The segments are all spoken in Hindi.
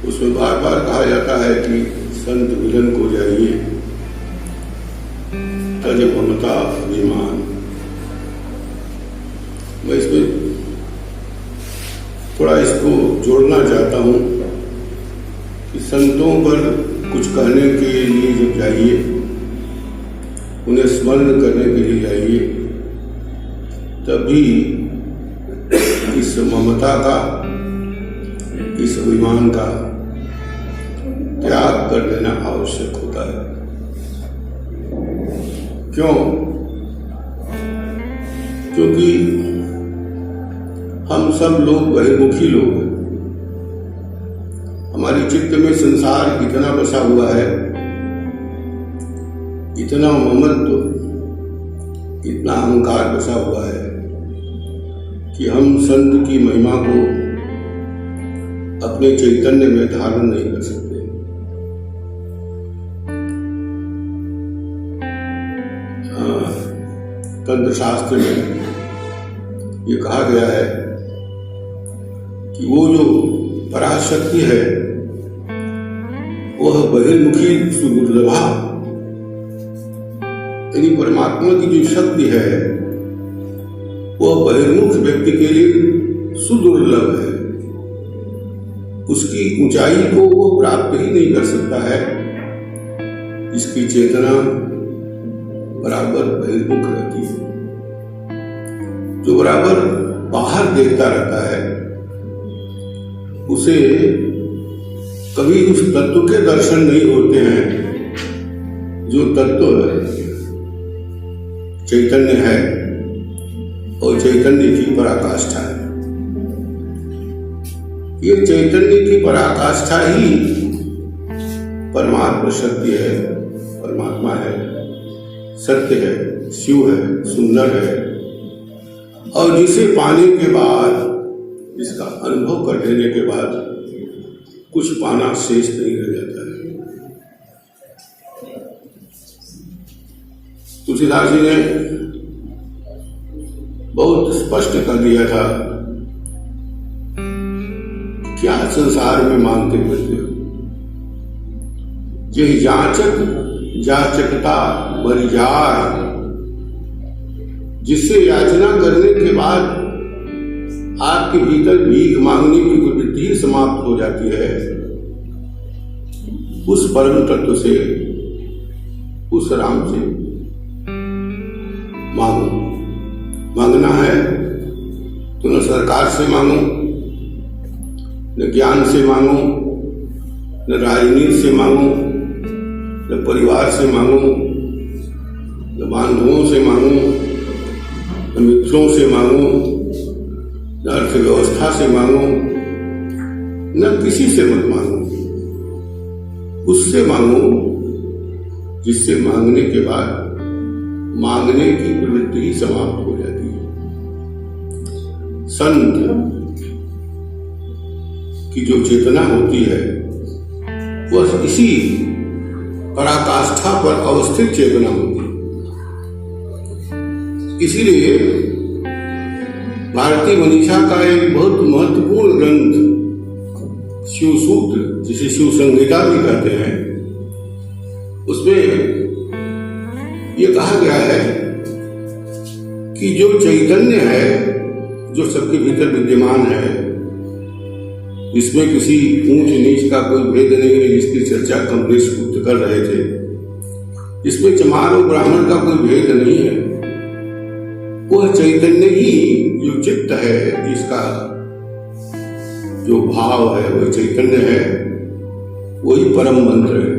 उसमें बार बार कहा जाता है कि संत मिलन को जाइए, तज ममता अभिमान। मैं इसमें थोड़ा इसको जोड़ना चाहता हूं कि संतों पर कुछ कहने के लिए जब जाइए, उन्हें स्मरण करने के लिए जाइए, तभी इस ममता का, इस अभिमान का त्याग कर देना आवश्यक होता है। क्यों? क्योंकि हम सब लोग बहिर्मुखी लोग हैं। हमारी चित्त में संसार इतना बसा हुआ है, इतना ममत्व, इतना अहंकार बसा हुआ है कि हम संत की महिमा को अपने चैतन्य में धारण नहीं कर सकते। तंत्र शास्त्र में ये कहा गया है कि वो जो पराशक्ति है वह बहिर्मुखी सुदुर्लभा, यानी परमात्मा की जो शक्ति है वह बहिर्मुख व्यक्ति के लिए सुदुर्लभ है। उसकी ऊंचाई को वो प्राप्त ही नहीं कर सकता है। इसकी चेतना बराबर बहिर्मुख रहती है। जो बराबर बाहर देखता रहता है उसे कभी उस तत्व के दर्शन नहीं होते हैं जो तत्व चैतन्य है और चैतन्य की पराकाष्ठा है। ये चैतन्य की पराकाष्ठा ही परमात्मा शक्ति है, परमात्मा है, सत्य है, शिव है, सुंदर है, और जिसे पाने के बाद, इसका अनुभव कर लेने के बाद कुछ पाना शेष नहीं रह जाता है। तुलसीदास जी ने बहुत स्पष्ट कर दिया था, क्या संसार में मांगते फिरते हो? यही जाचक जाचकता मरिजार, जिससे याचना करने के बाद आपके भीतर भीख मांगने की प्रवृत्ति ही समाप्त हो जाती है, उस परम तत्व से, उस राम से मांगो। मांगना है तो न सरकार से मांगो, न ज्ञान से मांगो, न राजनीति से मांगो, न परिवार से मांगो, न बांधवों से मांगो, न मित्रों से मांगो, न अर्थव्यवस्था से मांगो, न किसी से मत मांगो। उससे मांगो जिससे मांगने के बाद मांगने की प्रवृत्ति ही समाप्त हो जाती है। संत की जो चेतना होती है वह इसी पराकाष्ठा पर अवस्थित चेतना होती है। इसीलिए भारतीय मनीषा का एक बहुत महत्वपूर्ण ग्रंथ शिव सूत्र, जिसे शिव संहिता भी कहते हैं, उसमें यह कहा गया है कि जो चैतन्य है, जो सबके भीतर विद्यमान है, जिसमें किसी ऊंच नीच का कोई भेद नहीं है, जिसकी चर्चा कमलेश गुप्त कर रहे थे, जिसमें चमार और ब्राह्मण का कोई भेद नहीं है, वह चैतन्य ही जो चित्त है, जिसका जो भाव है वह चैतन्य है, वही परम मंत्र है।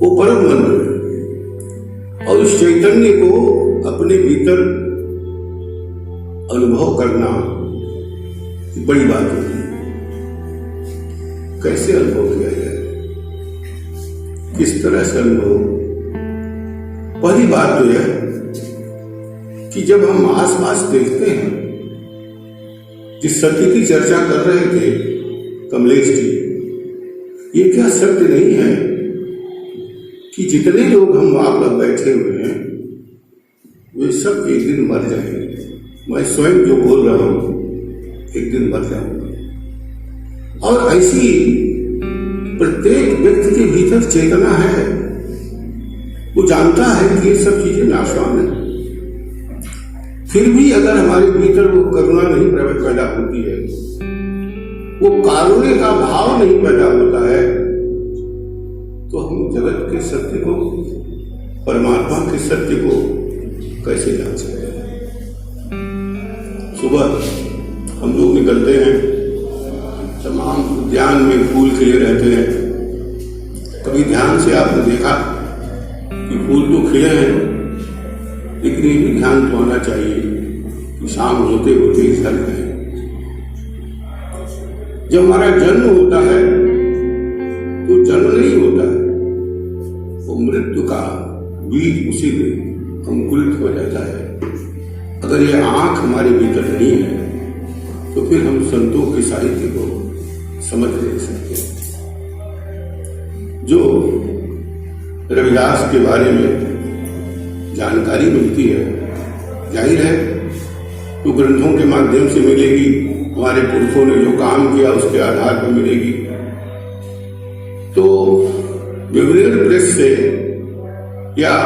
वो परम मंत्र है और उस चैतन्य को अपने भीतर अनुभव करना बड़ी बात होती है। कैसे अनुभव किया जाए, किस तरह से अनुभव? पहली बात तो यह कि जब हम आसपास देखते हैं, जिस सत्य की चर्चा कर रहे थे कमलेश जी, ये क्या सत्य नहीं है कि जितने लोग हम वहां पर बैठे हुए हैं वे सब एक दिन मर जाएंगे। मैं स्वयं जो बोल रहा हूं, एक दिन मर जाऊंगा। और ऐसी प्रत्येक व्यक्ति के भीतर चेतना है, वो जानता है कि ये सब चीजें नाशवान है। फिर भी अगर हमारे भीतर वो करुणा नहीं पैदा होती है, वो कारुण्य का भाव नहीं पैदा होता है, तो हम जगत के सत्य को, परमात्मा के सत्य को कैसे जान सकते हैं। सुबह हम लोग निकलते हैं, तमाम उद्यान में फूल खिले रहते हैं। कभी ध्यान से आपने देखा कि फूल तो खिले हैं, लेकिन ये भी ध्यान तो होना चाहिए कि शाम होते होते ही झड़ गए। जब हमारा जन्म होता है तो जन्म नहीं होता है, वो मृत्यु का बीज उसी में अंकुरित हो जाता है। अगर ये आंख हमारे भीतर नहीं है तो फिर हम संतों के साहित्य को समझ नहीं सकते। जो रविदास के बारे में जानकारी मिलती है, जाहिर है तो ग्रंथों के माध्यम से मिलेगी, हमारे पुरखों ने जो काम किया उसके आधार पर मिलेगी। तो विवरण प्रेस से या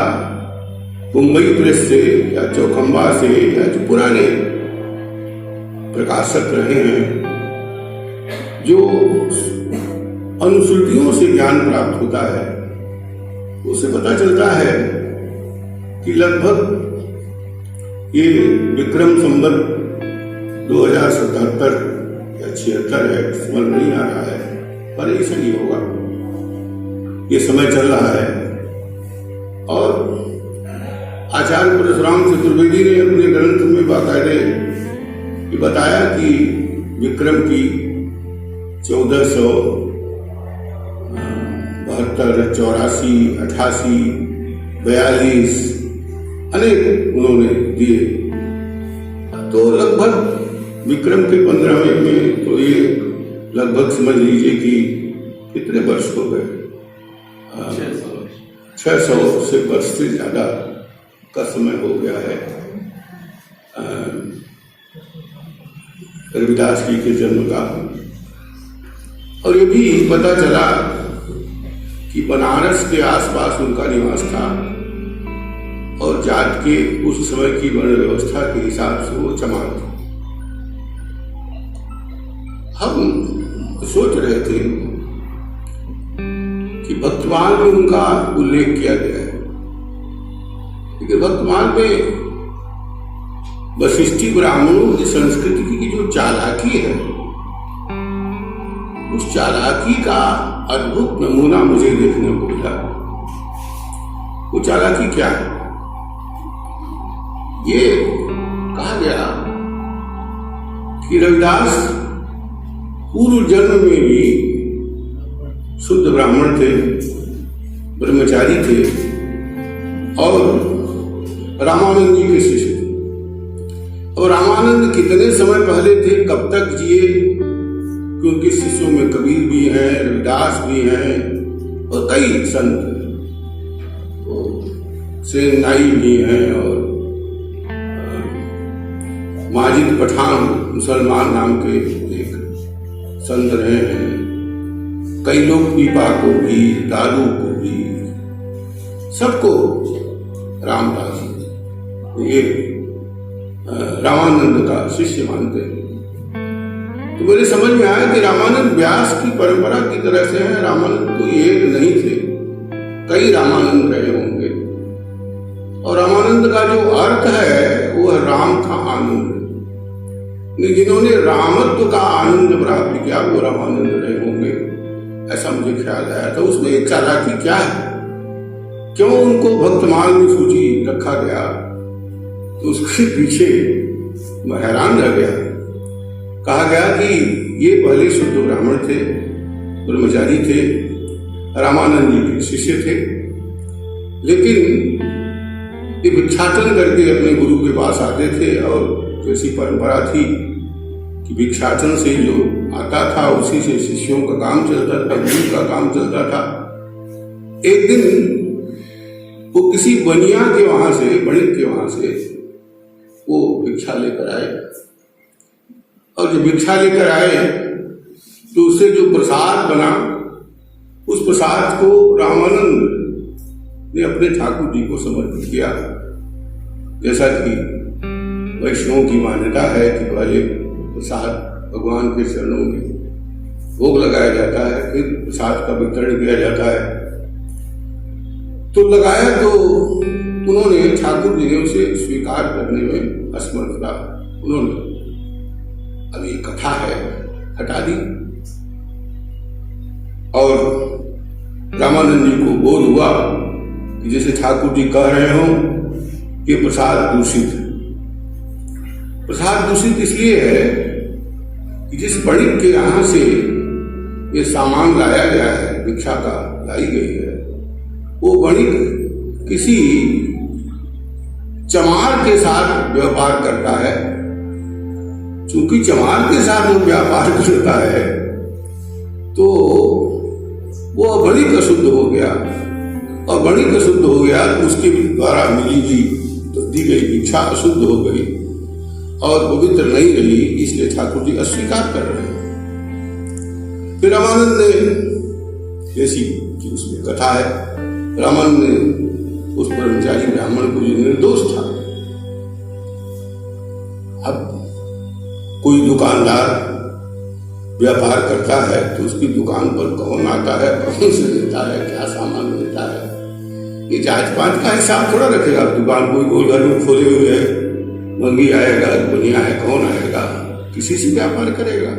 मुंबई प्रेस से या चौखंबा से या जो पुराने प्रकाशक रहे हैं, जो अनुश्रुतियों से ज्ञान प्राप्त होता है, उसे पता चलता है कि लगभग ये विक्रम संवत 2077 या 76 है, समझ नहीं आ रहा है, पर ऐसा ही होगा। ये समय चल रहा है और आचार्य परशुराम चतुर्वेदी ने अपने ग्रंथ में बाकायदे ये बताया कि विक्रम की 1472, 84, 88, 42 अनेक उन्होंने दिए। तो लगभग विक्रम के 15वें में तो ये लगभग समझ लीजिए कि कितने वर्ष हो गए, 600 से वर्ष से ज्यादा का समय हो गया है रविदास जी के जन्म का। और ये भी पता चला कि बनारस के आसपास उनका निवास था और जात के उस समय की वर्ण व्यवस्था के हिसाब से वो चमार थे। हम सोच रहे थे कि वर्तमान में उनका उल्लेख किया गया है, लेकिन वर्तमान में वशिष्ठी ब्राह्मणों की संस्कृति की जो चालाकी है, उस चालाकी का अद्भुत नमूना मुझे देखने को मिला। वो चालाकी क्या है? ये कहा गया कि रविदास पूर्व जन्म में भी शुद्ध ब्राह्मण थे, ब्रह्मचारी थे और रामानंद जी के शिष्य थे। और रामानंद कितने समय पहले थे, कब तक जिए, कि उनके शिष्यों में कबीर भी हैं, रविदास भी हैं और कई संत, सेनाई भी हैं और माजिद पठान मुसलमान नाम के एक संत रहे हैं। कई लोग पीपा को भी, दारू को भी, सबको रामदास ये रामानंद का शिष्य मानते हैं। तो मेरे समझ में आया कि रामानंद व्यास की परंपरा की तरह से है। रामानंद तो एक नहीं थे, कई रामानंद रहे होंगे। और रामानंद का जो अर्थ है वो है राम का आनंद। जिन्होंने रामत्व का आनंद प्राप्त किया वो रामानंद रहे होंगे, ऐसा मुझे ख्याल आया। तो उसमें एक चालाकी क्या है, क्यों उनको भक्तमाल में सूची रखा गया, तो उसके पीछे मैं हैरान रह गया। कहा गया कि ये पहले शुद्ध ब्राह्मण थे, ब्रह्मचारी थे, रामानंद जी के शिष्य थे, लेकिन ये भिक्षाटन करके अपने गुरु के पास आते थे। और जैसी परंपरा थी कि भिक्षाटन से जो आता था उसी से शिष्यों का काम चलता था, गुरु का काम चलता था। एक दिन वो किसी बनिया के वहां से, बणिक के वहां से वो भिक्षा लेकर आए। और जब भिक्षा लेकर आए तो उससे जो प्रसाद बना, उस प्रसाद को रामानंद ने अपने ठाकुर जी को समर्पित किया। जैसा कि वैष्णव की मान्यता है कि पहले प्रसाद भगवान के चरणों में भोग लगाया जाता है, फिर प्रसाद का वितरण किया जाता है। तो लगाया तो उन्होंने, ठाकुर जी ने उसे स्वीकार करने में असमर्थता, उन्होंने, अब ये कथा है, हटा दी। और रामानंद जी को बोध हुआ कि जैसे ठाकुर जी कह रहे हो कि प्रसाद दूषित है। प्रसाद दूषित इसलिए है कि जिस वणिक के यहां से ये सामान लाया गया है, भिक्षा का लाई गई है, वो वणिक किसी चमार के साथ व्यापार करता है। चूंकि चमार के साथ वो व्यापार करता है तो वो वणिक अशुद्ध हो गया, और वणिक अशुद्ध हो गया तो उसके द्वारा मिली हुई तो दी गई भिक्षा अशुद्ध हो गई और पवित्र नहीं रही, इसलिए ठाकुर जी अस्वीकार कर रहे हैं। फिर रामानंद ने, जैसी कि उसमें कथा है, रामानंद ने उस ब्रह्मचारी ब्राह्मण को जो निर्दोष था, अब कोई दुकानदार व्यापार करता है तो उसकी दुकान पर कौन आता है, कौन से लेता है, क्या सामान लेता है, ये जांच पांच का हिसाब थोड़ा रखेगा। दुकान कोई गोल घर में खोले हुए है, मंगी आएगा, दुनिया है, कौन आएगा, किसी से व्यापार करेगा।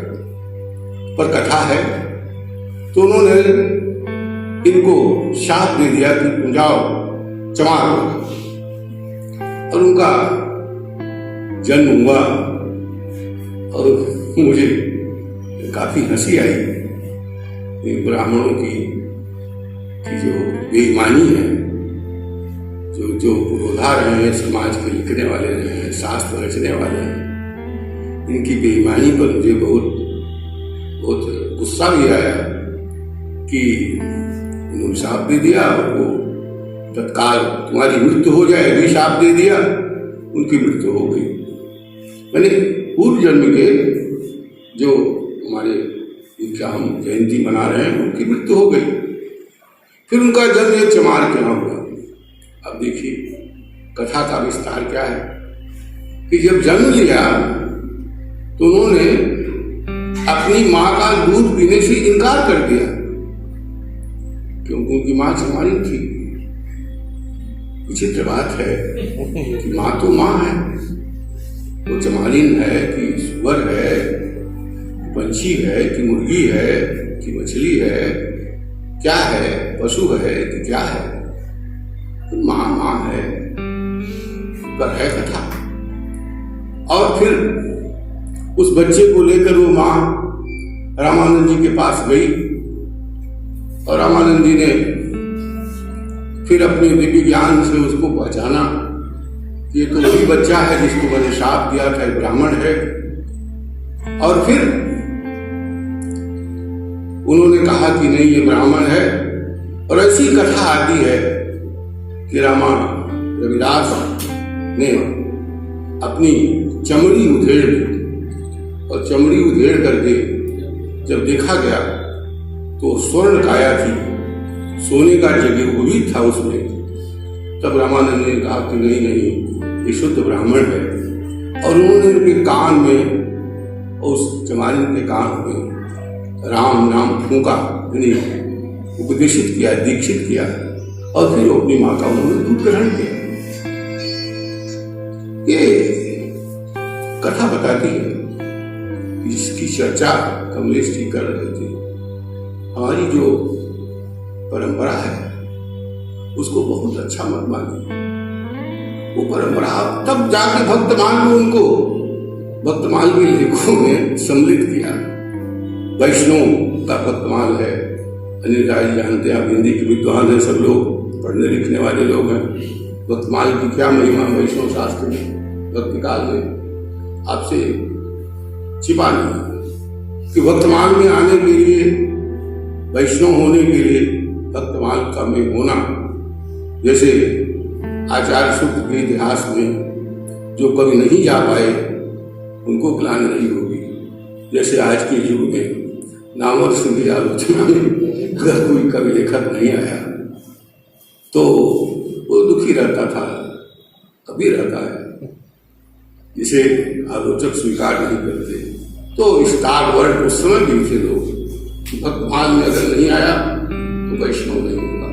पर कथा है तो उन्होंने इनको शाप दे दिया कि तुम जाओ चमार हो, और उनका जन्म हुआ। और मुझे काफी हंसी आई ब्राह्मणों की जो बेईमानी है, जो पुरोधा रहे हैं, समाज के लिखने वाले रहे हैं, शास्त्र रचने वाले हैं, इनकी बेईमानी पर मुझे बहुत गुस्सा भी आया कि उन्होंने शाप दे दिया, वो तत्काल तुम्हारी मृत्यु हो जाएगी, शाप दे दिया, उनकी मृत्यु हो गई। मैंने पूर्व जन्म के जो हमारे क्या हम जयंती मना रहे हैं, उनकी मृत्यु हो गई। फिर उनका जन्म एक चमार के यहाँ हुआ। अब देखिए कथा का विस्तार क्या है कि जब जन्म लिया तो उन्होंने अपनी माँ का दूध पीने से इनकार कर दिया, क्योंकि उनकी माँ चमारिन थी। विचित्र बात है कि माँ तो माँ है, वो चमारिन है कि सुअर है, पंछी है कि मुर्गी है कि मछली है, क्या है, पशु है कि क्या है, माँ माँ है। पर है कथा। और फिर उस बच्चे को लेकर वो माँ रामानंद जी के पास गई, और रामानंद जी ने फिर अपने दिव्य ज्ञान से उसको पहचाना कि ये तो वही बच्चा है जिसको मैंने शाप दिया था, ब्राह्मण है। और फिर उन्होंने कहा कि नहीं ये ब्राह्मण है। और ऐसी कथा आती है कि रामा रविदास ने अपनी चमड़ी उधेड़ ली, और चमड़ी उधेड़ करके जब देखा गया तो स्वर्ण काया थी, सोने का जगह वो भी था उसमें। तब रामानंद ने कहा कि नहीं नहीं ये शुद्ध ब्राह्मण है। और उन्होंने उनके कान में, उस चमारिन के कान में राम नाम फूंका, यानी उपदेशित किया, दीक्षित किया, और फिर अपनी माँ का उन्होंने दूध ग्रहण किया। ये कथा बताती है, इसकी चर्चा कमलेश जी कर रहे थे। हमारी जो परंपरा है उसको बहुत अच्छा मत मानिए। वो परंपरा तब जाके भक्तमाल को, उनको भक्तमाल के लेखों में सम्मिलित किया। वैष्णव का भक्तमाल है, अनिल राय जानते हैं, आप हिंदी के विद्वान हैं, सब लोग पढ़ने लिखने वाले लोग हैं। भक्तमाल की क्या महिमा वैष्णव शास्त्र में, भक्ति काल में आपसे छिपा नहीं कि भक्तमाल में आने के लिए, वैष्णव होने के लिए भक्तमाल का में होना, जैसे आचार्य सूक्त के इतिहास में जो कभी नहीं जा पाए उनको ग्लानि नहीं होगी। जैसे आज के युग में नामवर सिंह की आलोचना में अगर कोई कवि लेखक नहीं आया तो वो दुखी रहता था, कभी रहता है, जिसे आलोचक स्वीकार नहीं करते। तो स्टार वर्ड उस समय भी थे लोग, भगवान में अगर नहीं आया तो वैष्णव नहीं होगा।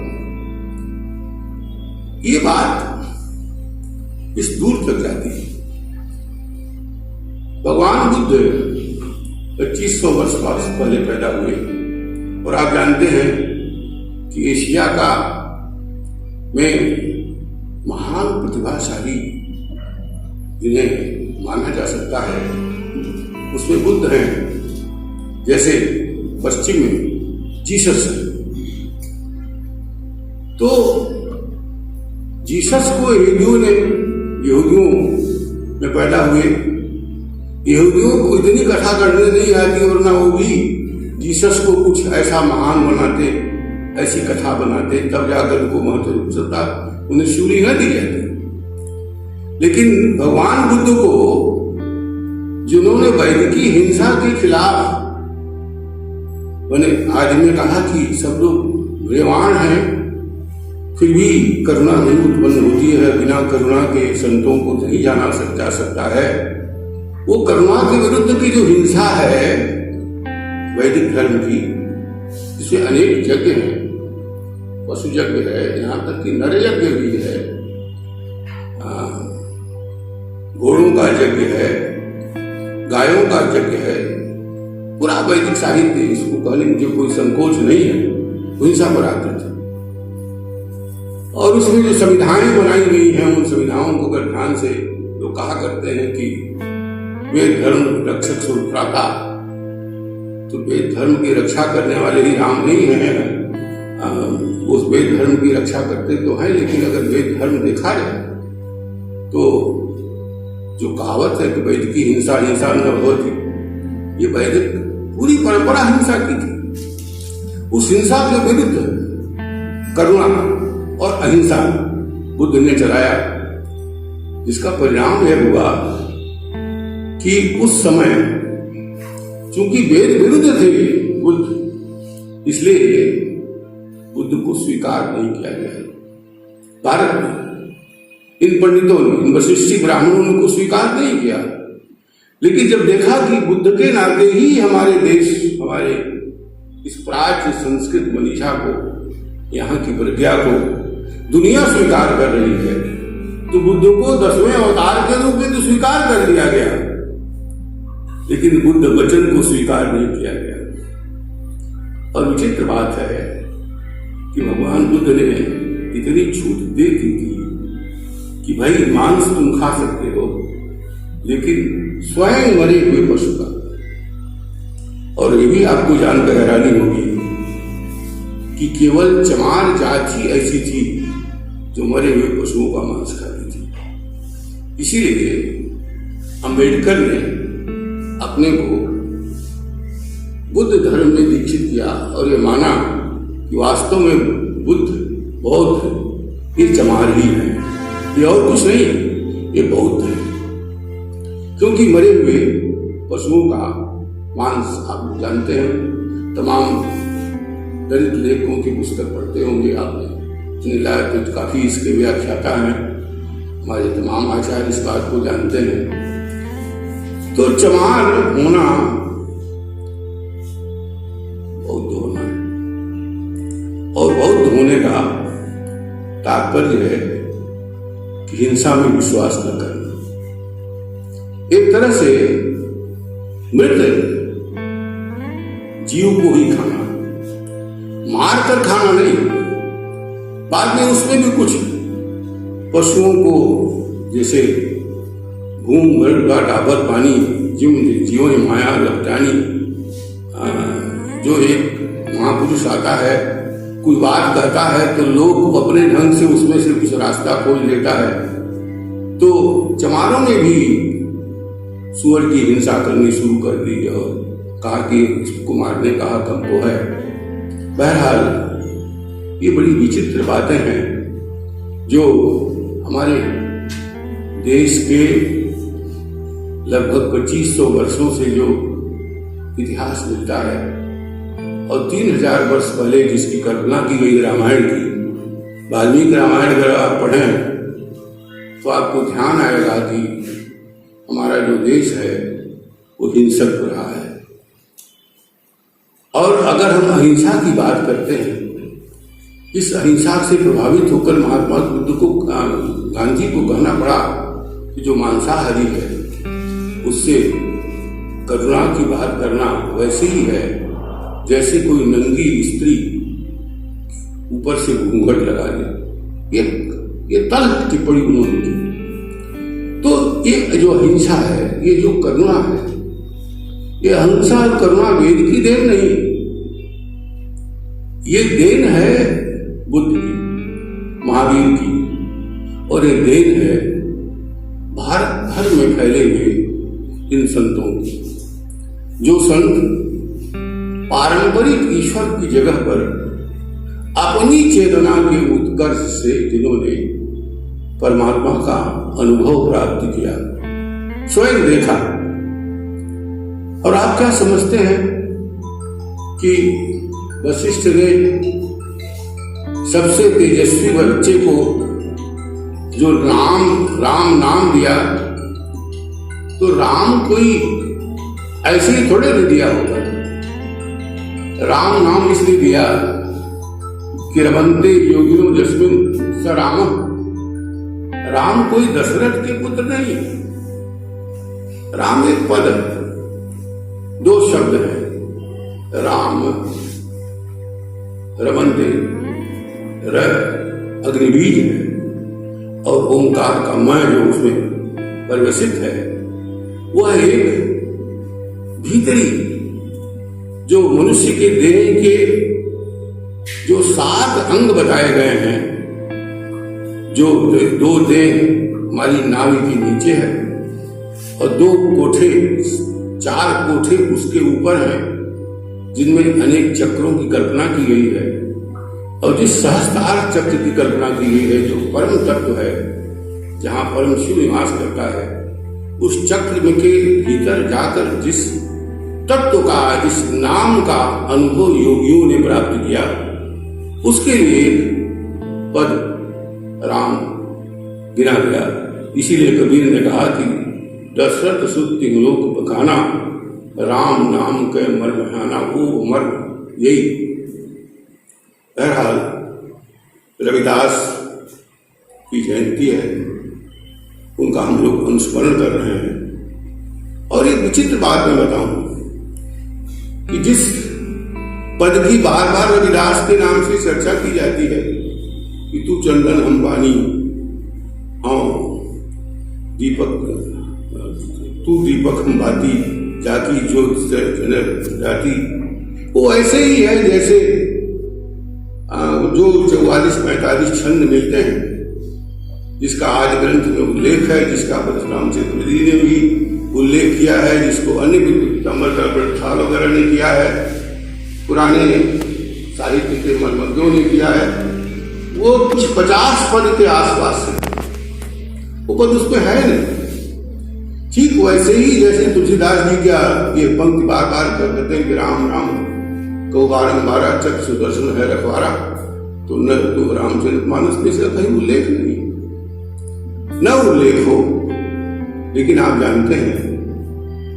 ये बात इस दूर तक जाती है। भगवान बुद्ध 2500 वर्ष पहले पैदा हुए और आप जानते हैं कि एशिया का में महान प्रतिभाशाली जिन्हें माना जा सकता है उसमें बुद्ध हैं। जैसे पश्चिम में जीसस है, तो जीसस को यहूदियों में पैदा हुए। यहूदियों को इतनी कथा करने नहीं आती, वरना वो भी जीसस को कुछ ऐसा महान बनाते, ऐसी कथा बनाते, तब जाकर उनको महत्वता उन्हें सूली न दी जाती। लेकिन भगवान बुद्ध को जिन्होंने वैदिकी हिंसा के खिलाफ मैंने आज में कहा कि सब लोग विद्वान हैं, फिर भी करुणा नहीं उत्पन्न होती है। बिना करुणा के संतों को नहीं जाना जा सकता है। वो करुणा के विरुद्ध की जो हिंसा है वैदिक धर्म की, जिसमें अनेक यज्ञ हैं, पशु यज्ञ है, यहाँ तक कि नर यज्ञ भी है, घोड़ों का यज्ञ है, गायों का यज्ञ है, पूरा वैदिक साहित्य, इसको कहने मुझे कोई संकोच नहीं है, हिंसा पर आधारित है। और उसमें जो संविधानें बनाई गई हैं, उन संविधानों को अगर ध्यान से लोग कहा करते हैं कि वेद धर्म रक्षक सुरत्राता, तो वेद धर्म की रक्षा करने वाले ही राम नहीं है। उस वेद धर्म की रक्षा करते तो हैं, लेकिन अगर वेद धर्म देखा जाए तो जो कहावत है कि वैदिकी हिंसा हिंसा न भवति, ये वैदिक पूरी परंपरा हिंसा की थी। उस हिंसा के विरुद्ध करुणा और अहिंसा बुद्ध ने चलाया, जिसका परिणाम यह हुआ कि उस समय चूंकि वेद विरुद्ध थे बुद्ध, इसलिए बुद्ध को स्वीकार नहीं किया गया। भारत में इन पंडितों ने, इन वशिष्ठी ब्राह्मणों ने को स्वीकार नहीं किया। लेकिन जब देखा कि बुद्ध के नाते ही हमारे देश, हमारे इस प्राच्य संस्कृत मनीषा को, यहाँ की प्रज्ञा को दुनिया स्वीकार कर रही है, तो बुद्ध को 10वें अवतार के रूप में तो स्वीकार कर दिया गया, लेकिन बुद्ध वचन को स्वीकार नहीं किया गया। और विचित्र बात है कि भगवान बुद्ध ने इतनी छूट दे दी थी कि भाई मांस तुम खा सकते हो, लेकिन स्वयं मरे हुए पशु का। और ये भी आपको जानकर हैरानी होगी कि केवल चमार जात ही ऐसी थी जो मरे हुए पशुओं का मांस खाती थी। इसीलिए अंबेडकर ने अपने को बुद्ध धर्म में दीक्षित किया और ये माना कि वास्तव में बुद्ध बौद्ध ये चमार ही है, ये और कुछ नहीं, ये बौद्ध है। क्योंकि मरे हुए पशुओं का मांस आप लोग जानते हैं, तमाम दलित लेखकों की पुस्तक पढ़ते होंगे आपने, तो काफी इसके व्याख्याता हैं, हमारे तमाम आचार्य इस बात को जानते हैं। तो चमार होना बौद्ध होना है, और बौद्ध होने का तात्पर्य है कि हिंसा में विश्वास न करना, एक तरह से मृत जीव को ही खाना, मार कर खाना नहीं। बाद में उसमें भी कुछ पशुओं को, जैसे घूम मृग का डाबर पानी जीवन माया लपटानी, जो एक महापुरुष आता है, कोई बात कहता है तो लोग अपने ढंग से उसमें से कुछ रास्ता खोज लेता है। तो चमारों ने भी सुअर की हिंसा करनी शुरू कर दी और कहा कि इसको मारने का हक हमको है। बहरहाल ये बड़ी विचित्र बातें हैं जो हमारे देश के लगभग 2500 वर्षों से जो इतिहास मिलता है और 3000 वर्ष पहले जिसकी कल्पना की गई रामायण की, वाल्मीकि रामायण अगर आप पढ़ें तो आपको ध्यान आएगा कि हमारा जो देश है वो हिंसक रहा है। और अगर हम अहिंसा की बात करते हैं, इस अहिंसा से प्रभावित होकर महात्मा बुद्ध को, गांधी को कहना पड़ा कि जो मांसाहारी है उससे करुणा की बात करना वैसे ही है जैसे कोई नंगी स्त्री ऊपर से घूंघट लगा ले। ये तल्ख टिप्पणी उन्होंने की। तो ये जो अहिंसा है, ये जो करुणा है, ये अहिंसा और करुणा वेद की देन नहीं, ये देन है बुद्ध की, महावीर की, और ये देन है भारत भर में फैले हुए इन संतों की, जो संत पारंपरिक ईश्वर की जगह पर अपनी चेतना के उत्कर्ष से जिन्होंने परमात्मा का अनुभव प्राप्त किया, स्वयं देखा। और आप क्या समझते हैं कि वशिष्ठ ने सबसे तेजस्वी बच्चे को जो राम नाम दिया, तो राम कोई ऐसे ही थोड़े नहीं दिया होगा। राम नाम इसलिए दिया कि रमन्ते योगिनो जस्मिन् स रामः। राम कोई दशरथ के पुत्र नहीं, राम एक पद है, 2 शब्द है, राम रमन्ते, र अग्निबीज है, और ओंकार का मय जो उसमें परिवेशित है, वह एक भीतरी जो मनुष्य के देह के जो 7 अंग बताए गए हैं, जो 2 देह हमारी नाभि के नीचे है और 2 कोठे, 4 कोठे उसके ऊपर हैं, जिनमें अनेक चक्रों की कल्पना की गई है, और जिस सहस्त्रार चक्र की कल्पना की गई है, जो परम तत्व है, जहां परम शिव निवास करता है, उस चक्र में के भीतर जाकर जिस तत्व का, जिस नाम का अनुभव योगियों ने प्राप्त किया, उसके लिए पद राम गिना गया। इसीलिए कबीर ने कहा कि दशरथ सुत लोक बखाना, राम नाम के मर बहाना, वो मर यही। बहरहाल रविदास की जयंती है, उनका हम लोग अनुस्मरण कर रहे हैं। और एक विचित्र बात मैं बताऊं कि जिस पद की बार बार रविदास के नाम से चर्चा की जाती है कि तू चंदन हम पानी, दीपक तू दीपक हम बाती, जाकी ज्योत जाती, वो ऐसे ही है जैसे जो 44-45 छंद मिलते हैं, जिसका आज ग्रंथ में उल्लेख है, जिसका परशुराम चतुर्वेदी ने भी उल्लेख किया है, जिसको अन्य प्रथाल वगैरह ने किया है, पुराने साहित्य के मर्मज्ञों ने किया है, वो कुछ 50 पद के आसपास है, वो पद उसमें है नहीं। ठीक वैसे ही जैसे तुलसीदास जी का ये पंक्ति बार बार कहते हैं कि राम राम को बारंबार चक सुदर्शन है रखवारा, तो न तो रामचरित मानस में से कहीं उल्लेख नहीं, न उल्लेख हो, लेकिन आप जानते हैं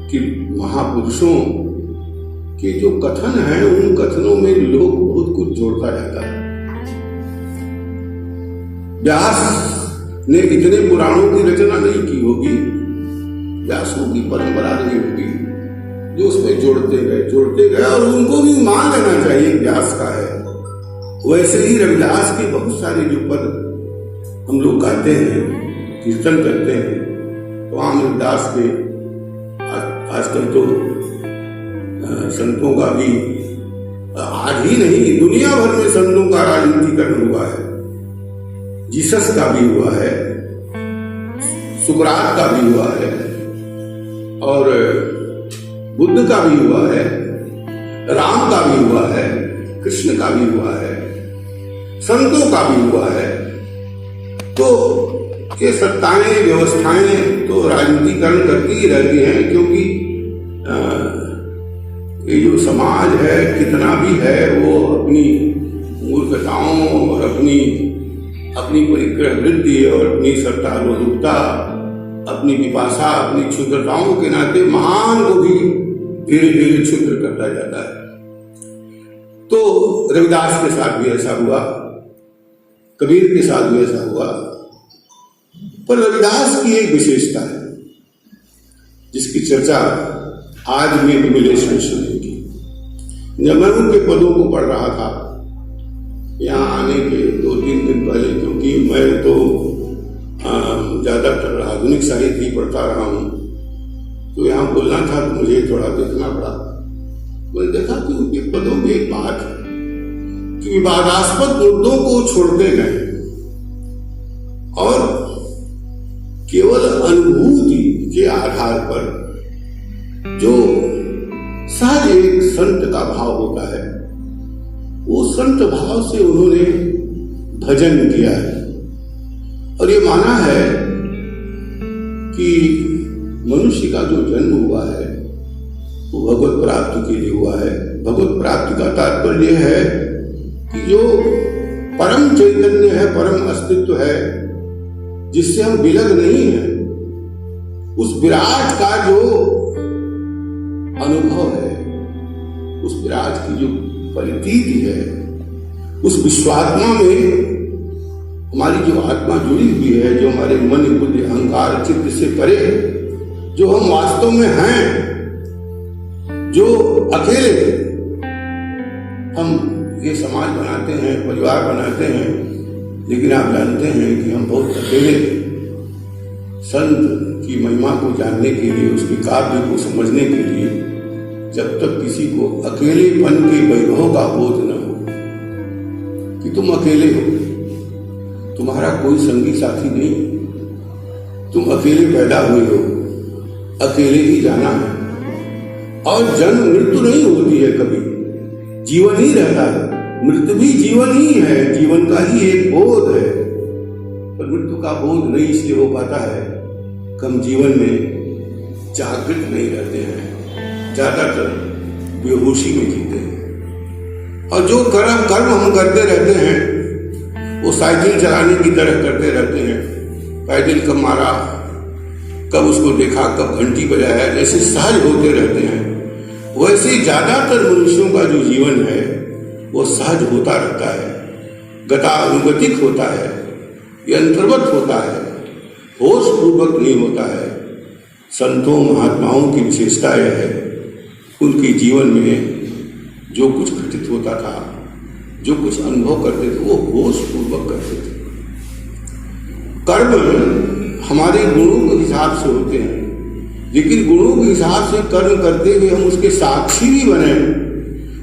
कि महापुरुषों के जो कथन है, उन कथनों में लोग बहुत कुछ जोड़ता जाता है। व्यास ने इतने पुराणों की रचना नहीं की होगी, व्यासों की परंपरा नहीं होगी, जो उसमें जोड़ते गए, और उनको भी मान लेना चाहिए व्यास का है। वैसे ही रविदास के बहुत सारे जो पद हम लोग गाते हैं, कीर्तन करते हैं, तो आम रविदास के आजकल तो संतों का भी, आज ही नहीं दुनिया भर में संतों का राजनीतिकरण हुआ है। जीसस का भी हुआ है, सुकरात का भी हुआ है, और बुद्ध का भी हुआ है, राम का भी हुआ है, कृष्ण का भी हुआ है, संतों का भी हुआ है। तो ये सत्ताएं, व्यवस्थाएं तो राजनीतिकरण करती ही रहती हैं, क्योंकि ये जो समाज है कितना भी है वो अपनी मूर्खताओं और अपनी परिग्रह वृद्धि और अपनी सत्तारूढ़ता, अपनी विपाशा, अपनी क्षुद्रताओं के नाते महान को भी धीरे धीरे क्षुद्र करता जाता है। तो रविदास के साथ भी ऐसा हुआ, कबीर के साथ भी ऐसा हुआ। पर रविदास की एक विशेषता है जिसकी चर्चा आज भी मिले संशोधन की। जब मैं उनके पदों को पढ़ रहा था यहाँ आने के 2-3 दिन पहले, क्योंकि मैं तो ज्यादातर आधुनिक साहित्य ही पढ़ता रहा हूँ, तो यहाँ बोलना था तो मुझे थोड़ा देखना पड़ा। मैंने देखा कि उनके पदों में एक बात है कि विवादास्पद मुद्दों को छोड़ते गए और केवल अनुभूति के आधार पर जो सहज एक संत का भाव होता है, वो संत भाव से उन्होंने भजन किया है और ये माना है कि मनुष्य का जो जन्म हुआ है वो भगवत प्राप्ति के लिए हुआ है। भगवत प्राप्ति का तात्पर्य यह है कि जो परम चैतन्य है, परम अस्तित्व है, जिससे हम विलग नहीं है, उस विराट का जो अनुभव है, उस विराट की जो परितीति है, उस विश्वात्मा में हमारी जो आत्मा जुड़ी हुई है, जो हमारे मन बुद्धि अहंकार चित्त से परे, जो हम वास्तव में हैं, जो अकेले हम ये समाज बनाते हैं, परिवार बनाते हैं, लेकिन आप जानते हैं कि हम बहुत अकेले संत की महिमा को जानने के लिए, उसके काव्य को समझने के लिए, जब तक किसी को अकेलेपन के वैभव का बोध न हो कि तुम अकेले हो, तुम्हारा कोई संगी साथी नहीं, तुम अकेले पैदा हुए हो, अकेले ही जाना है और जन्म मृत्यु नहीं होती है, कभी जीवन ही रहता है। मृत्यु भी जीवन ही है, जीवन का ही एक बोध है, पर मृत्यु का बोध नहीं इसलिए हो पाता है कि हम जीवन में जागृत नहीं रहते हैं, ज्यादातर बेहोशी में जीते हैं। और जो कर्म हम करते रहते हैं वो साइकिल चलाने की तरह करते रहते हैं। पैदल कब मारा, कब उसको देखा, कब घंटी बजाया, जैसे सहज होते रहते हैं, वैसे ज्यादातर मनुष्यों का जो जीवन है वो सहज होता रहता है, गतानुगतिक होता है, यंत्रवत होता है, होश पूर्वक नहीं होता है। संतों महात्माओं की विशेषता यह है, उनके जीवन में जो कुछ घटित होता था, जो कुछ अनुभव करते थे, वो होश पूर्वक करते थे। कर्म हमारे गुणों के हिसाब से होते हैं, लेकिन गुणों के हिसाब से कर्म करते हुए हम उसके साक्षी भी बने।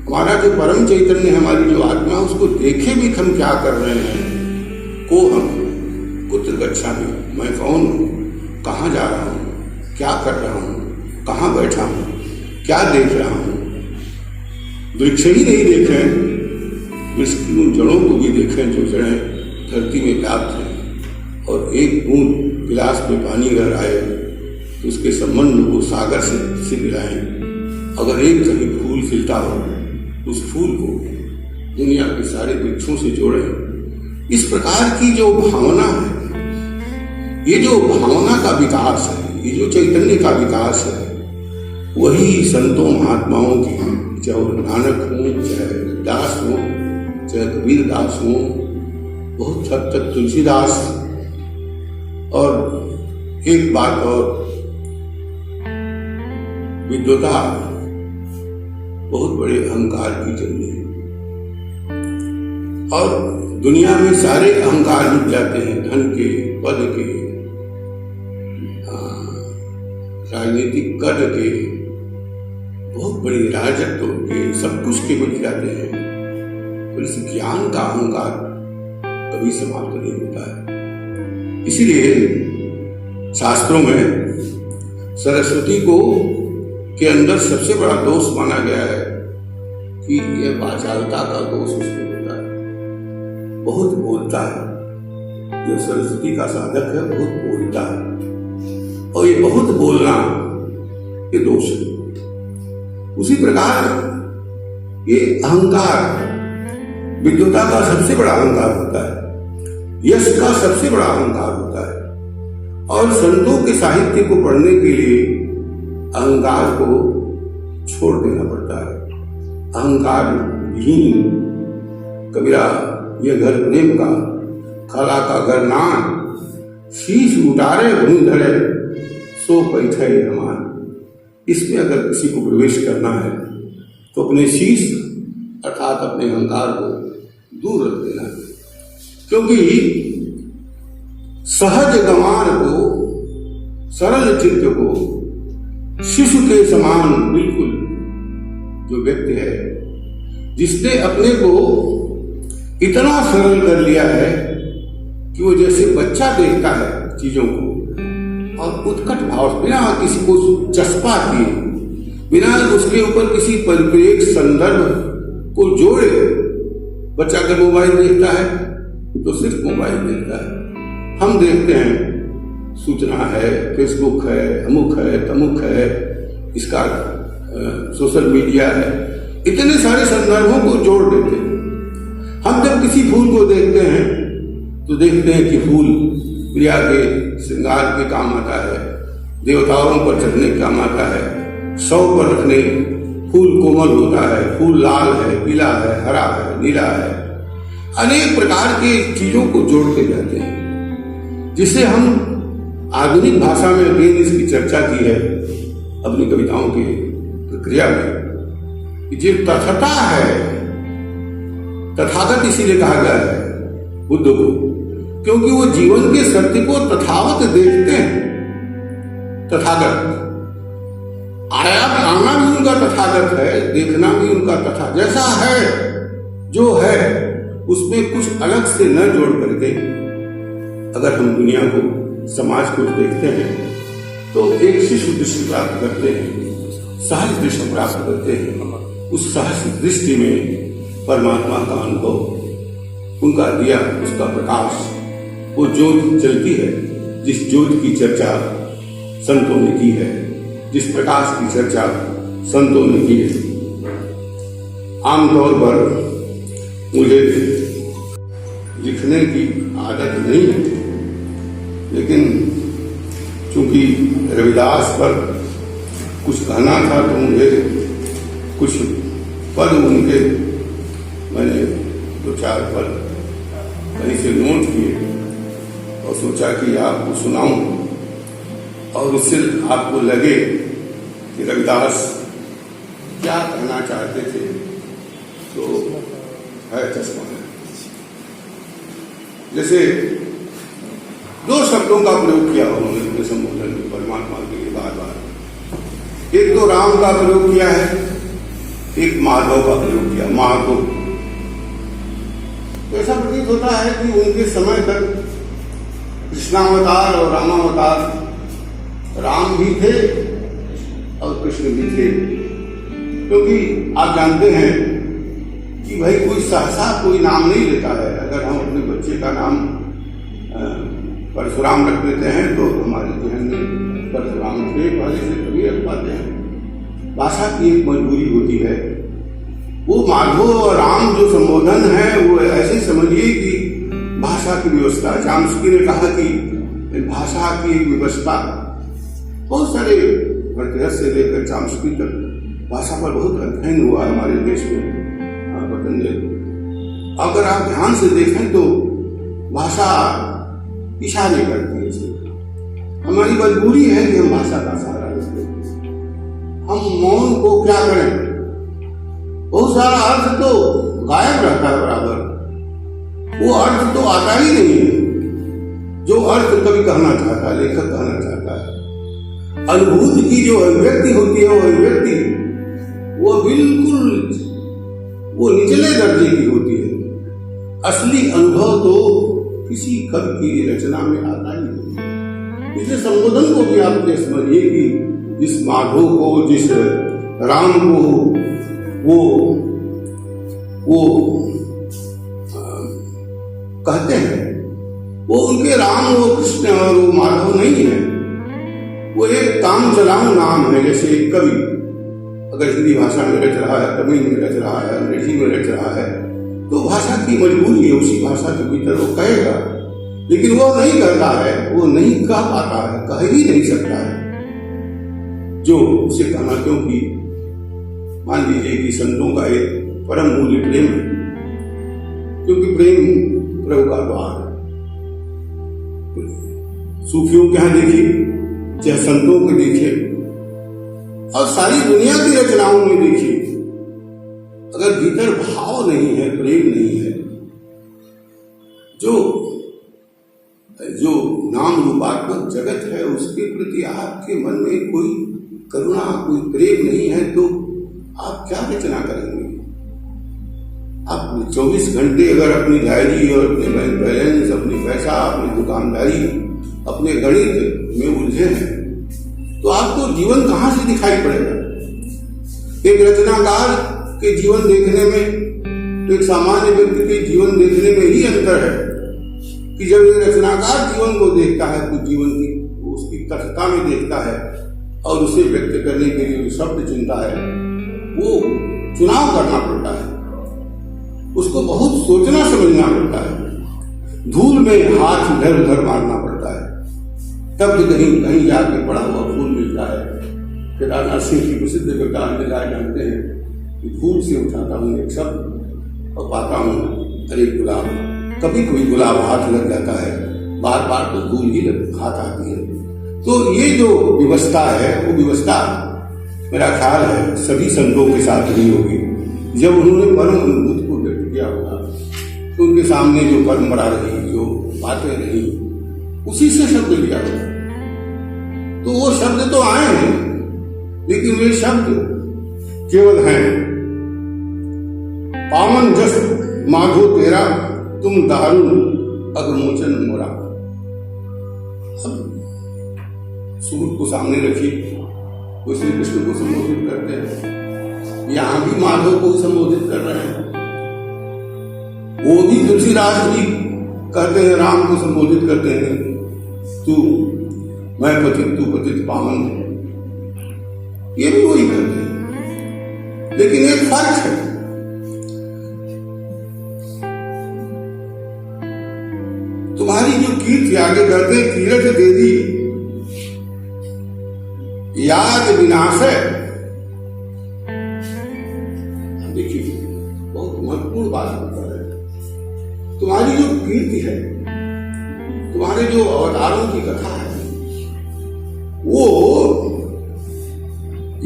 हमारा जो परम चैतन्य है, हमारी जो आत्मा, उसको देखे भी हम क्या कर रहे हैं। को हम कुत्र गच्छामि, मैं कौन हूँ, कहाँ जा रहा हूँ, क्या कर रहा हूँ, कहाँ बैठा हूँ, क्या देख रहा हूँ। वृक्ष ही नहीं देखें, वृक्ष की उन जड़ों को भी देखें जो जड़ें धरती में व्याप्त हैं, और एक बूंद गिलास में पानी अगर आए तो उसके संबंध को सागर से मिलाएं। अगर एक कहीं फूल खिलता हो, उस फूल को दुनिया के सारे वृक्षों से जोड़ें। इस प्रकार की जो भावना है, ये जो भावना का विकास है, ये जो चैतन्य का विकास है, वही संतों महात्माओं की, चाहे नानक हो, चाहे दास हो, चाहे कबीर दास हो, बहुत हद तक तुलसीदास। और एक बात और, विद्वता बहुत बड़े अहंकार की जन्म है, और दुनिया में सारे अहंकार मिट जाते हैं, धन के, पद के, राजनीतिक कद के, बहुत बड़े राजत्व के, सब कुछ के मिट जाते हैं, पर इस ज्ञान का अहंकार कभी समाप्त नहीं होता है। इसीलिए शास्त्रों में सरस्वती को के अंदर सबसे बड़ा दोष माना गया है कि यह वाचालता का दोष उसमें होता है, बहुत बोलता है। जो सरस्वती का साधक है बहुत बोलता है, और ये बहुत बोलना ये दोष है। उसी प्रकार ये अहंकार विद्वता का सबसे बड़ा अहंकार होता है, यश का सबसे बड़ा अहंकार होता है। और संतों के साहित्य को पढ़ने के लिए अहंकार को छोड़ देना पड़ता है। अहंकार विहीन कबीरा ये घर प्रेम का, कला का घर नान, शीश उतारे भूमि धरे सो पैठे हमान। इसमें अगर किसी को प्रवेश करना है तो अपने शीश अर्थात अपने अहंकार को दूर रख देना है, क्योंकि सहज गमान को, सरल चित्त को, शिशु के समान बिल्कुल जो व्यक्ति है, जिसने अपने को इतना सरल कर लिया है कि वो जैसे बच्चा देखता है चीजों को और उत्कट भाव, बिना किसी को चस्पा किए, बिना उसके ऊपर किसी परिप्रेक्ष्य संदर्भ को जोड़े। बच्चा अगर मोबाइल देखता है तो सिर्फ मोबाइल देखता है। हम देखते हैं सूचना है, फेसबुक है, अमुक है, तमुक है, इसका सोशल मीडिया है, इतने सारे संदर्भों को जोड़ देते हैं। हम जब किसी फूल को देखते हैं तो देखते हैं कि फूल प्रिया के श्रृंगार के काम आता है, देवताओं पर चढ़ने के काम आता है, शव पर रखने, फूल कोमल होता है, फूल लाल है, पीला है, हरा है, नीला है, अनेक प्रकार की चीजों को जोड़ते जाते हैं, जिसे हम आधुनिक भाषा में अगेन इसकी चर्चा की है अपनी कविताओं की प्रक्रिया में। जो तथता है, तथागत इसीलिए कहा गया है बुद्ध को, क्योंकि वो जीवन के सत्य को तथावत देखते हैं। तथागत आना भी उनका तथागत है, देखना भी उनका तथा, जैसा है जो है उसमें कुछ अलग से न जोड़ करके अगर हम दुनिया को, समाज को देखते हैं तो एक शिशु दृष्टि प्राप्त करते हैं, सहज दृष्टि प्राप्त करते हैं। उस सहज दृष्टि में परमात्मा का अनुभव, उनका दिया उसका प्रकाश, वो ज्योत जलती है, जिस ज्योत की चर्चा संतों ने की है, जिस प्रकाश की चर्चा संतों ने की है। आमतौर पर मुझे लिखने की आदत नहीं है, लेकिन चूंकि रविदास पर कुछ कहना था तो मुझे कुछ पद उनके, मैंने 2-4 पद कहीं से नोट किए और सोचा कि आपको सुनाऊं और उससे आपको लगे कि रविदास क्या कहना चाहते थे। तो है चश्मा, जैसे 2 शब्दों का प्रयोग किया उन्होंने अपने संबोधन में परमात्मा के लिए बार बार। एक तो राम का प्रयोग किया है, एक माधव का प्रयोग किया, माधव। तो ऐसा प्रतीत होता है कि उनके समय तक कृष्णावतार और रामावतार, राम भी थे और कृष्ण भी थे, क्योंकि आप जानते हैं कि भाई कोई सहसा कोई नाम नहीं लेता है। अगर हम अपने बच्चे का नाम परशुराम रख देते हैं तो हमारे जहन में परशुराम थे वाले से कभी रख पाते हैं। भाषा की एक मजबूरी होती है। वो माधव और राम जो संबोधन है वो ऐसे समझिए कि भाषा की व्यवस्था। चाम्स्की ने कहा कि भाषा की एक व्यवस्था, बहुत सारे भरतहर से लेकर चाम्स्की तक भाषा पर बहुत अध्ययन हुआ हमारे देश में। अगर आप ध्यान से देखें तो भाषा पीछा नहीं करती है। हमारी मजबूरी है कि हम भाषा का सहारा लेते हैं। हम मौन को क्या करें, बहुत सारा अर्थ तो गायब रहता है बराबर, वो अर्थ तो आता ही नहीं है जो अर्थ कभी कहना चाहता है, लेखक कहना चाहता है। अनुभूति की जो अभिव्यक्ति होती है, वो अभिव्यक्ति वो बिल्कुल वो निचले दर्जे की होती है। असली अनुभव तो किसी कवि की रचना में आता ही नहीं। इसलिए संबोधन को भी आप ये समझिए कि जिस माधव को, जिस राम को वो कहते हैं, वो उनके राम, वो कृष्ण और वो माधव नहीं है। वो एक काम चलाऊ नाम है। जैसे एक कवि अगर हिंदी भाषा में रच रहा है, तमिल में रच रहा है, अंग्रेजी में रच रहा है, तो भाषा की मजबूरी है, उसी भाषा के भीतर वो कहेगा। लेकिन वो नहीं करता है, वो नहीं कह पाता है, कह ही नहीं सकता है जो उसे कहना। क्योंकि मान लीजिए कि संतों का एक परम मूल्य प्रेम है, क्योंकि प्रेम प्रभु का द्वार है। सूफियों के यहाँ देखिए, चाहे संतों के देखिए, और सारी दुनिया की रचनाओं में देखिए, अगर भीतर भाव नहीं है, प्रेम नहीं है, जो नाम रूपात्मक जगत है उसके प्रति आपके मन में कोई करुणा, कोई प्रेम नहीं है, तो आप क्या रचना करेंगे? आप 24 घंटे अगर अपनी डायरी और अपने बैंक बैलेंस, अपनी पैसा, अपनी दुकानदारी, अपने गणित में उलझे हैं, तो आपको जीवन कहां से दिखाई पड़ेगा? एक रचनाकार के जीवन देखने में तो एक सामान्य व्यक्ति के जीवन देखने में ही अंतर है कि जब एक रचनाकार जीवन को देखता है, तो जीवन की उसकी कथता में देखता है और उसे व्यक्त करने के लिए शब्द चुनता है, वो चुनाव करना पड़ता है, उसको बहुत सोचना समझना पड़ता है, धूल में हाथ इधर उधर मारना पड़ता है, तब तो कहीं कहीं जाके पड़ा हुआ फूल मिलता है। केदारनाथ सिंह की प्रसिद्ध कविता जानते हैं कि फूल से उठाता हूँ एक शब्द और पाता हूँ अरे गुलाब। कभी कोई गुलाब हाथ लग जाता है, बार बार तो धूल ही हाथ आती है। तो ये जो व्यवस्था है, वो व्यवस्था मेरा ख्याल है सभी संतों के साथ नहीं होगी। जब उन्होंने परम अनुभूति को व्यक्त किया होगा, तो उनके सामने जो परंपरा रही, जो बातें रही, उसी से शब्द लिया होगा। तो वो शब्द तो आए हैं, लेकिन वे शब्द केवल हैं पावन जस माधो तेरा, तुम दारुण अगमोचन मोरा। सूर्य को सामने रखिए, वो श्री कृष्ण को संबोधित करते हैं, यहां भी माधव को संबोधित कर रहे हैं। वो भी तुलसीदास जी कहते हैं, राम को संबोधित करते हैं, तू मैं पतित तू पतित पावन। ये भी वही करते हैं, लेकिन एक फर्क है। तुम्हारी जो कीर्ति आगे करते हैं, कीरत दे दी याद विनाश है। देखिए बहुत महत्वपूर्ण बात होता है। तुम्हारी जो कीर्ति है, तुम्हारे जो अवतारों की कथा है, वो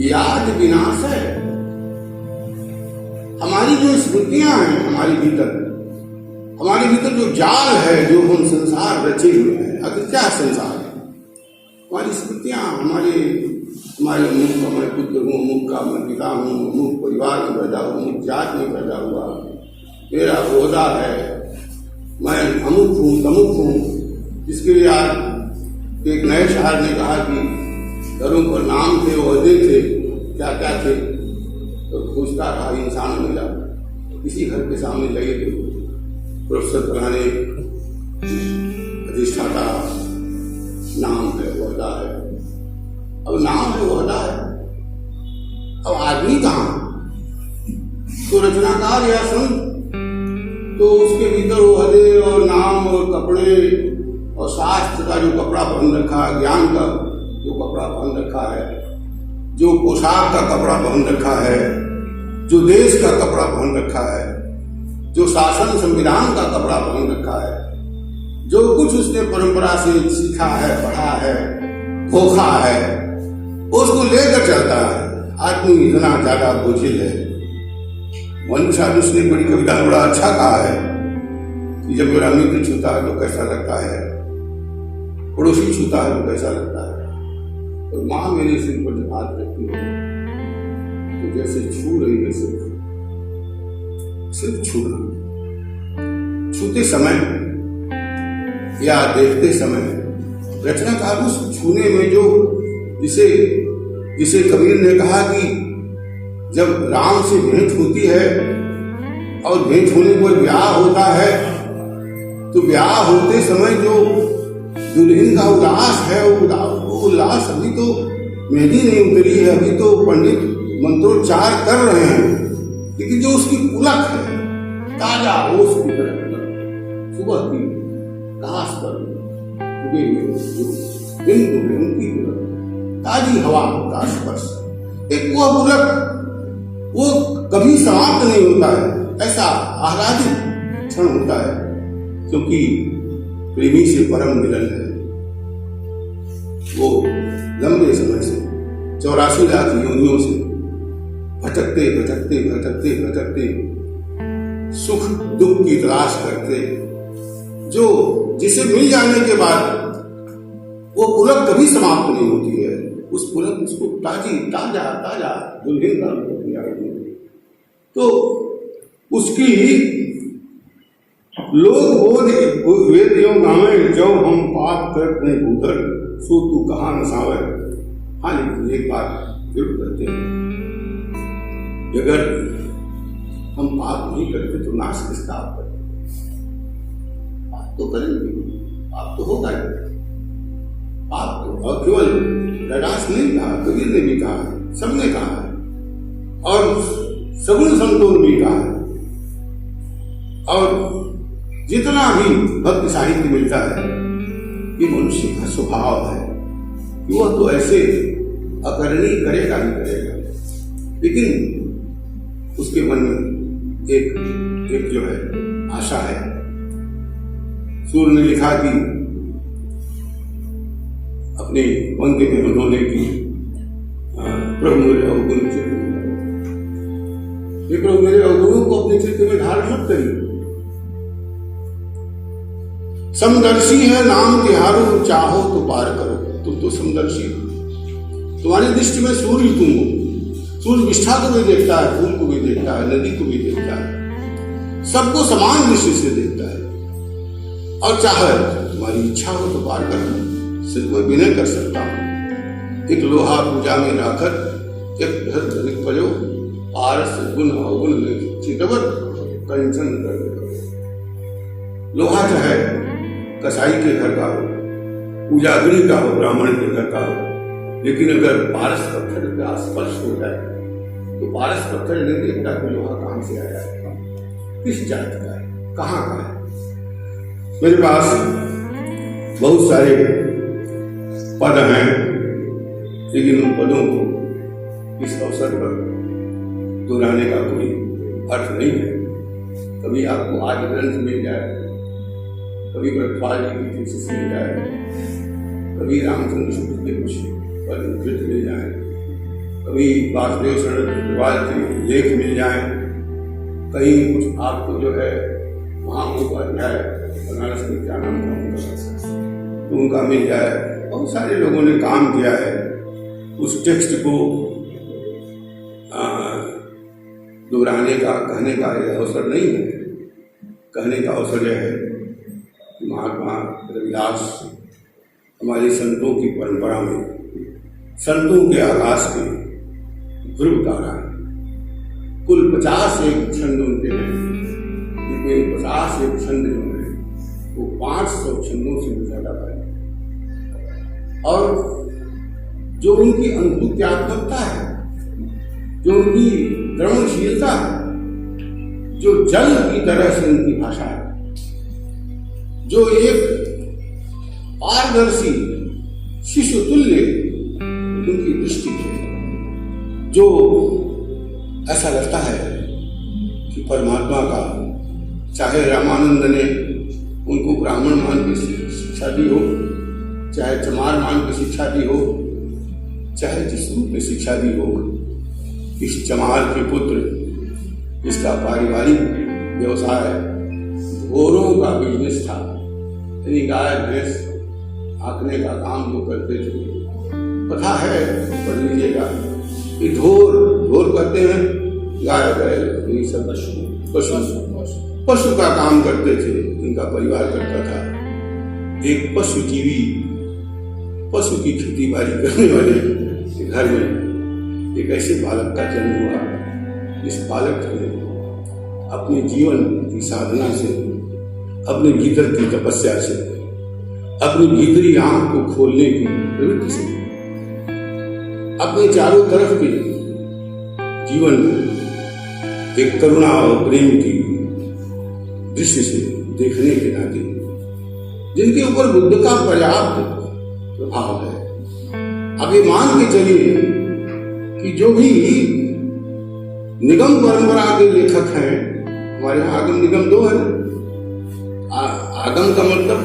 याद विनाश है। हमारी जो स्मृतियां हैं, हमारे भीतर जो जाल है, जो हम संसार रचे हुए हैं, अगर क्या संसार है, हमारी स्मृतियां, हमारे मुख का मैं पुत्र हूँ, मुख का मैं पिता हूँ, मुख परिवार में पैदा हुआ, मुख जात में पैदा हुआ, मेरा ओहदा है, मैं अमुक हूँ तमुक हूँ। इसके लिए आज एक नए शायर ने कहा कि घरों पर नाम थे, ओहदे थे, क्या क्या थे, तो पूछता रहा इंसान मिला। किसी घर के सामने लगे थे प्रोफेसर फलाने अधिष्ठाता, नाम है, ओहदा है। अब नाम है, ओहदा है, अब आदमी कहाँ? तो रचनाकार या संत तो उसके भीतर ओहदे और नाम और कपड़े और शास्त्र का जो कपड़ा पहन रखा है, ज्ञान का जो कपड़ा पहन रखा है, जो पोशाक का कपड़ा पहन रखा है, जो देश का कपड़ा पहन रखा है, जो शासन संविधान का कपड़ा पहन रखा है, जो कुछ उसने परंपरा से सीखा है, पढ़ा है, खोखा है, उसको लेकर चलता है। आदमी इतना ज्यादा बोझिल है। मनुष्य उसने बड़ी कविता में बड़ा अच्छा कहा है कि जब मेरा मित्र छूता है तो कैसा लगता है, पड़ोसी छूता है तो कैसा लगता है, और माँ मेरे सिर पर जब हाथ रखती है तो जैसे छू रही है, सिर्फ छूना, छूते समय या देखते समय रचनाकार उस छूने में जो जिसे कबीर ने कहा कि जब राम से भेंट होती है और भेंट होने पर ब्याह होता है, तो ब्याह होते समय जो दुल्हन का उल्लास है, वो उल्लास अभी तो मेहंदी नहीं उतरी है, अभी तो पंडित मंत्रोच्चार कर रहे हैं, लेकिन जो उसकी पुलक है, ताजा ओस की तरह सुबह की घास पर उगे हुए जो बिंदु है उनकी पुलक, ताजी हवा का स्पर्श, एक वो पुलक वो कभी समाप्त नहीं होता है। ऐसा आह्लादित क्षण होता है, क्योंकि प्रेमी से परम मिलन है। वो लंबे समय से 84 लाख योनियों से भटकते भटकते भटकते भटकते सुख दुख की तलाश करते, जो जिसे मिल जाने के बाद वो पुलक कभी समाप्त नहीं होती है। उस पुलक उसको ताजी ताजा ताजा दुल्हन का रूप दिया गया। तो उसकी लोग बोध वेद यो गावे, जो हम पाप करते उधर सो तू कहा न सावर। हाँ, लेकिन एक बात जरूर करते हैं, अगर हम पाप नहीं करते तो नाश किसका आप करते? पाप तो करेंगे, पाप तो होगा ही। पाप तो, और केवल रैदास नहीं कहा, कबीर ने भी कहा, सबने कहा है, और सगुण संतों ने भी कहा है। और जितना भी भक्ति साहित्य मिलता है, ये मनुष्य का स्वभाव है कि वह तो ऐसे अकरणी करेगा ही करेगा, लेकिन उसके मन में एक जो है आशा है। सूर्य ने लिखा कि अपने पंक्ति में उन्होंने की प्रभु मेरे अवगुण चित्त में, प्रभु मेरे अवगुणों को अपने चित्त में धारण मत करिए। समदर्शी है नाम तिहारो, चाहो तो पार करो। तुम तो समदर्शी हो, तुम्हारी दृष्टि में सूर्य तुम हो। सूर्य विष्ठा को भी देखता है, फूल को भी देखता है, नदी को भी देखता है, सबको समान दृष्टि से देखता है। और चाहे तुम्हारी इच्छा हो तो पार करना। सिर्फ मैं विनय कर सकता हूं, एक लोहा पूजा में लाकर एक धरित पड़ो, पारस गुण अवगुण चितवत कंचन कर दे। लोहा चाहे कसाई के घर का हो, पूजागृह का हो, ब्राह्मण के घर का हो, लेकिन अगर पारस पत्थर का स्पर्श हो जाए तो पारस पत्थर नहीं देखता कि लोहा कहां से आया है, किस जात का है, कहां का है। मेरे पास बहुत सारे पद हैं, लेकिन उन पदों को इस अवसर पर दोहराने का कोई अर्थ नहीं है। कभी आपको आदि ग्रंथ मिल जाए, कभी ब्रह्मपाल जी की थीसिस मिल जाए, कभी रामचंद्र शुक्ल के कुछ पद मिल जाए, कभी वासुदेव शरण अग्रवाल के लेख मिल जाए, कहीं कुछ आपको जो है वहाँ उपाध्याय बनारस में क्या नाम था उनका मिल जाए। बहुत सारे लोगों ने काम किया है उस टेक्स्ट को दोहराने का, कहने का यह अवसर नहीं है। कहने का अवसर यह है कि महात्मा रविदास हमारे संतों की परंपरा में संतों के आकाश के ध्रुव तारा है। कुल 51 छंद उनके हैं, जिसमें 51 छंद जो है वो 500 छंदों से भी ज्यादा है। और जो उनकी अनुभूत्यात्मकता है, जो उनकी द्रवणशीलता है, जो जल की तरह से उनकी भाषा है, जो एक पारदर्शी शिशु तुल्य उनकी दृष्टि है, जो ऐसा लगता है कि परमात्मा का, चाहे रामानंद ने उनको ब्राह्मण मान की शिक्षा दी हो, चाहे चमार मान की शिक्षा दी हो, चाहे जिस रूप में शिक्षा दी हो, इस चमार के पुत्र, इसका पारिवारिक व्यवसाय घोरों का बिजनेस था, यानी गाय भैंस हाँकने का काम जो करते थे। कथा है, पढ़ लीजिएगा। कि ढोर कहते हैं गाय बैल यही सब पशु का काम करते थे, इनका परिवार करता था। एक पशु जीवी, पशु की खेती बाड़ी करने वाले घर में एक ऐसे बालक का जन्म हुआ। इस बालक ने अपने जीवन की साधना से, अपने भीतर की तपस्या से, अपनी भीतरी आंख को खोलने की प्रवृत्ति से, अपने चारों तरफ के जीवन एक करुणा और प्रेम की दृष्टि से देखने के नाते जिनके ऊपर बुद्ध का पर्याप्त प्रभाव है। अब ये मान के चलिए कि जो भी निगम परंपरा के लेखक हैं, हमारे यहाँ आगम निगम दो है। आगम का मतलब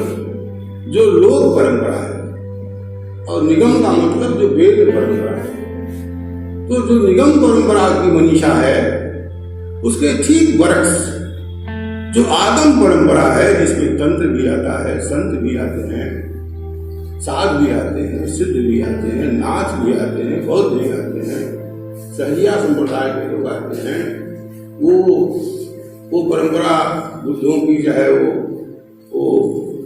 जो लोक परंपरा है और निगम का मतलब जो वेद परंपरा है। तो जो निगम परंपरा की मनीषा है उसके ठीक बरक्स जो आगम परंपरा है, जिसमें तंत्र भी आता है, संत भी आते हैं, साध भी आते हैं, सिद्ध भी आते हैं, नाथ भी आते हैं, बौद्ध भी आते हैं, सहजिया संप्रदाय के लोग आते हैं। वो परंपरा बुद्धों की जो है वो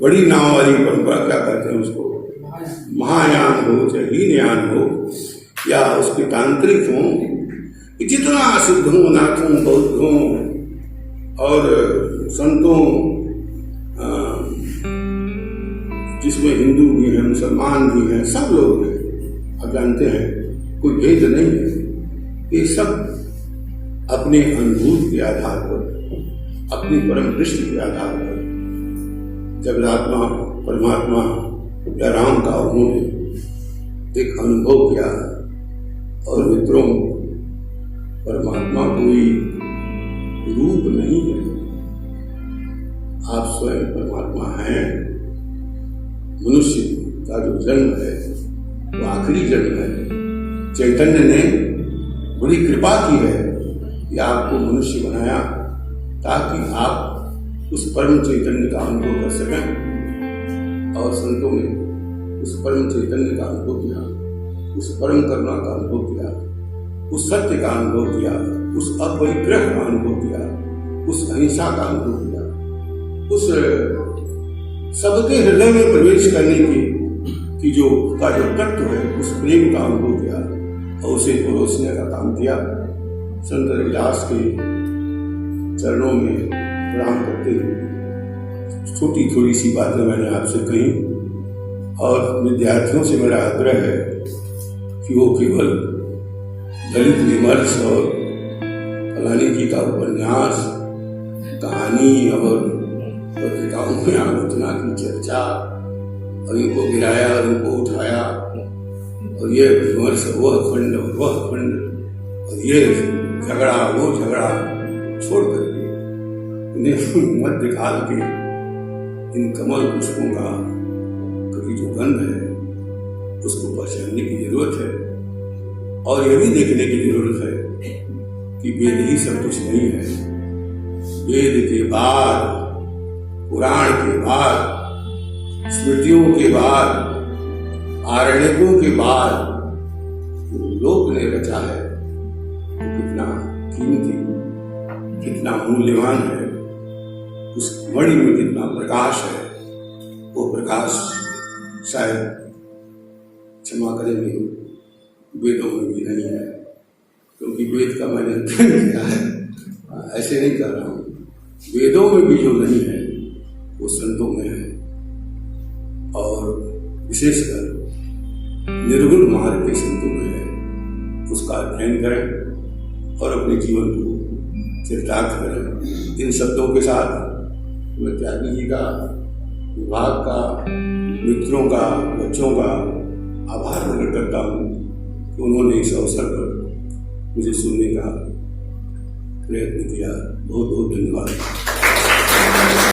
बड़ी नाव वाली परंपरा, क्या कहते हैं उसको, महायान हो चाहे हीनयान हो या उसके तांत्रिक हो, जितना सिद्धों, नाथों, बौद्धों और संतों, जिसमें हिंदू भी हैं, मुसलमान भी हैं, सब लोग हैं। आप जानते हैं कोई भेद नहीं है। ये सब अपने अनुभूति के आधार पर, अपनी परम दृष्टि के आधार पर जगदात्मा परमात्मा या राम का उन्होंने एक अनुभव किया। और मित्रों, परमात्मा कोई रूप नहीं है, आप स्वयं परमात्मा हैं। मनुष्य का जो जन्म है वो आखिरी जन्म है। चैतन्य ने बड़ी कृपा की है कि आपको मनुष्य बनाया ताकि आप उस परम चैतन्य का अनुभव कर सकें। और संतों ने उस परम चैतन्य का अनुभव किया, उस परम करुणा का अनुभव किया, उस सत्य का अनुभव किया, उस अपरिग्रह का अनुभव किया, उस अहिंसा का अनुभव किया, उस सबके हृदय में प्रवेश करने की जो तत्व है, उस प्रेम का अनुभव किया और उसे परोसने का काम किया। संत रविदास के चरणों में प्रणाम करते हुए छोटी थोड़ी सी बातें मैंने आपसे कही। और विद्यार्थियों से मेरा आग्रह है कि वो केवल दलित विमर्श और फलानी जी का उपन्यास, कहानी और पत्रिकाओं में आलोचना की चर्चा और इनको गिराया और इनको उठाया और ये विमर्श, वह खंड और वह खंड और ये झगड़ा वो झगड़ा छोड़ करके उन्हें मध्य काल के इन कमल पुष्पों का कभी जो गंध है उसको पहचानने की जरूरत है। और यह भी देखने की जरूरत है कि वेद ही सब कुछ नहीं है। वेद के बाद, पुराण के बाद, स्मृतियों के बाद, आरण्यकों के बाद लोक ने रचा है तो कितना कीमती, कितना मूल्यवान है। उस मणि में कितना प्रकाश है। वो प्रकाश शायद, क्षमा करेंगे, वेदों में भी नहीं है, क्योंकि वेद का मैंने अध्ययन किया है। ऐसे नहीं कर रहा हूँ। वेदों में भी जो नहीं है वो संतों में है। और विशेषकर निर्गुण मार्ग के संतों में है। उसका अध्ययन करें और अपने जीवन को चरितार्थ करें। इन शब्दों के साथ मैं त्यागी जी का, विभाग का, मित्रों का, बच्चों का आभार प्रकट करता हूँ कि उन्होंने इस अवसर पर मुझे सुनने का प्रयत्न किया। बहुत बहुत धन्यवाद।